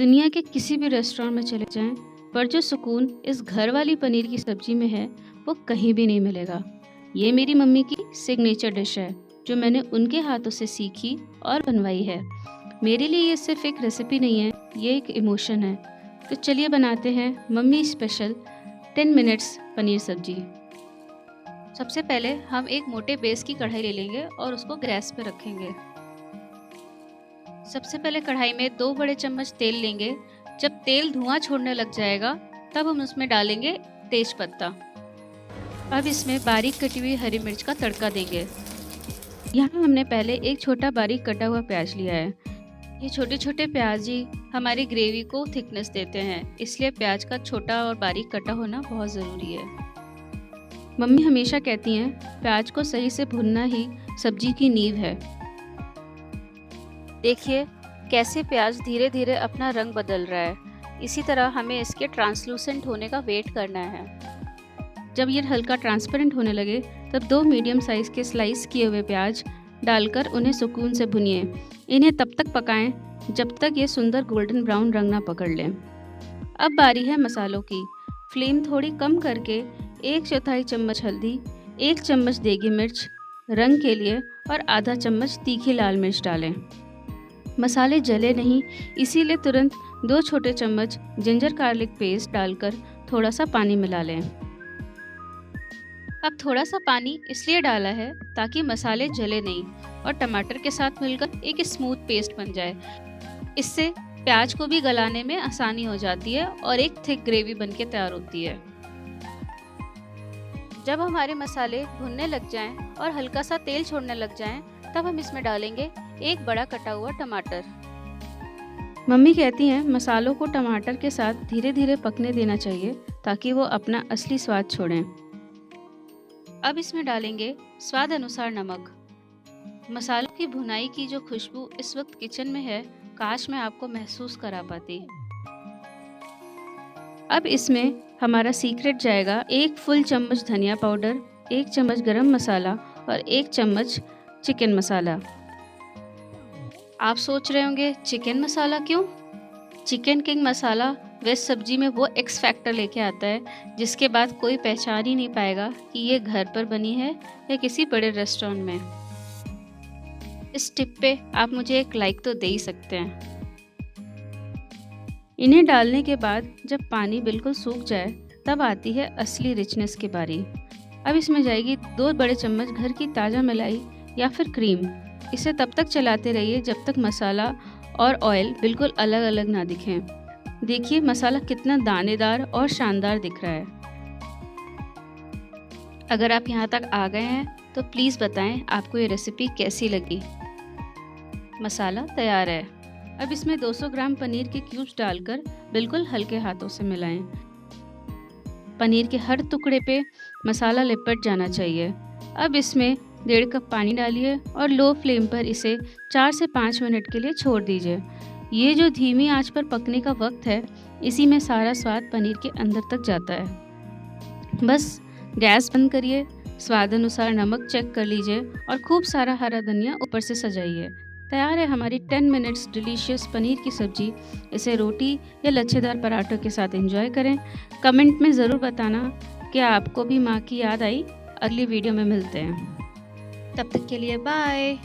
दुनिया के किसी भी रेस्टोरेंट में चले जाएं, पर जो सुकून इस घर वाली पनीर की सब्जी में है, वो कहीं भी नहीं मिलेगा। ये मेरी मम्मी की सिग्नेचर डिश है, जो मैंने उनके हाथों से सीखी और बनवाई है। मेरे लिए ये सिर्फ एक रेसिपी नहीं है, ये एक इमोशन है। तो चलिए बनाते हैं मम्मी स्पेशल 10 मिनट्स पनीर सब्जी। सबसे पहले हम एक मोटे बेस की कढ़ाई ले लेंगे और उसको गैस पे रखेंगे। सबसे पहले कढ़ाई में 2 बड़े चम्मच तेल लेंगे। जब तेल धुआं छोड़ने लग जाएगा, तब हम उसमें डालेंगे तेज पत्ता। अब इसमें बारीक कटी हुई हरी मिर्च का तड़का देंगे। यहाँ हमने पहले एक छोटा बारीक कटा हुआ प्याज लिया है। ये छोटे छोटे प्याज ही हमारी ग्रेवी को थिकनेस देते हैं, इसलिए प्याज का छोटा और बारीक कटा होना बहुत ज़रूरी है। मम्मी हमेशा कहती हैं, प्याज को सही से भुनना ही सब्जी की नींव है। देखिए कैसे प्याज धीरे धीरे अपना रंग बदल रहा है। इसी तरह हमें इसके ट्रांसलूसेंट होने का वेट करना है। जब ये हल्का ट्रांसपेरेंट होने लगे, तब 2 मीडियम साइज़ के स्लाइस किए हुए प्याज डालकर उन्हें सुकून से भुनिए। इन्हें तब तक पकाएं जब तक ये सुंदर गोल्डन ब्राउन रंग ना पकड़ लें। अब बारी है मसालों की। फ्लेम थोड़ी कम करके 1/4 चम्मच हल्दी, 1 चम्मच देगी मिर्च रंग के लिए और आधा चम्मच तीखी लाल मिर्च डालें। मसाले जले नहीं, इसीलिए तुरंत 2 छोटे चम्मच जिंजर गार्लिक पेस्ट डालकर थोड़ा सा पानी मिला लें। अब थोड़ा सा पानी इसलिए डाला है ताकि मसाले जले नहीं और टमाटर के साथ मिलकर एक स्मूथ पेस्ट बन जाए। इससे प्याज को भी गलाने में आसानी हो जाती है और एक थिक ग्रेवी बनके तैयार होती है। जब हमारे मसाले भुनने लग जाएं और हल्का सा तेल छोड़ने लग जाएं, तब हम इसमें डालेंगे एक बड़ा कटा हुआ टमाटर। मम्मी कहती हैं मसालों को टमाटर के साथ धीरे धीरे पकने देना चाहिए ताकि वो अपना असली स्वाद छोड़ें। अब इसमें डालेंगे स्वाद अनुसार नमक। मसालों की भुनाई की जो खुशबू इस वक्त किचन में है, काश मैं आपको महसूस करा पाती। अब इसमें हमारा सीक्रेट जाएगा 1 फुल चम्मच धनिया पाउडर, 1 चम्मच गरम मसाला और 1 चम्मच चिकन मसाला। आप सोच रहे होंगे चिकन मसाला क्यों? चिकन किंग मसाला वेज सब्जी में वो एक्स फैक्टर लेके आता है जिसके बाद कोई पहचान ही नहीं पाएगा कि ये घर पर बनी है या किसी बड़े रेस्टोरेंट में। इस टिप पे आप मुझे एक लाइक तो दे ही सकते हैं। इन्हें डालने के बाद जब पानी बिल्कुल सूख जाए, तब आती है असली रिचनेस की बारी। अब इसमें जाएगी 2 बड़े चम्मच घर की ताज़ा मलाई या फिर क्रीम। इसे तब तक चलाते रहिए जब तक मसाला और ऑयल बिल्कुल अलग अलग ना दिखें। देखिए मसाला कितना दानेदार और शानदार दिख रहा है। अगर आप यहाँ तक आ गए हैं तो प्लीज़ बताएं आपको ये रेसिपी कैसी लगी। मसाला तैयार है। अब इसमें 200 ग्राम पनीर के क्यूब्स डालकर बिल्कुल हल्के हाथों से मिलाएं। पनीर के हर टुकड़े पे मसाला लिपट जाना चाहिए। अब इसमें 1.5 कप पानी डालिए और लो फ्लेम पर इसे 4 से 5 मिनट के लिए छोड़ दीजिए। ये जो धीमी आंच पर पकने का वक्त है, इसी में सारा स्वाद पनीर के अंदर तक जाता है। बस गैस बंद करिए, स्वाद अनुसार नमक चेक कर लीजिए और खूब सारा हरा धनिया ऊपर से सजाइए। तैयार है हमारी 10 मिनट्स डिलीशियस पनीर की सब्जी। इसे रोटी या लच्छेदार पराठों के साथ एंजॉय करें। कमेंट में ज़रूर बताना कि आपको भी माँ की याद आई। अगली वीडियो में मिलते हैं। तब तक के लिए बाय।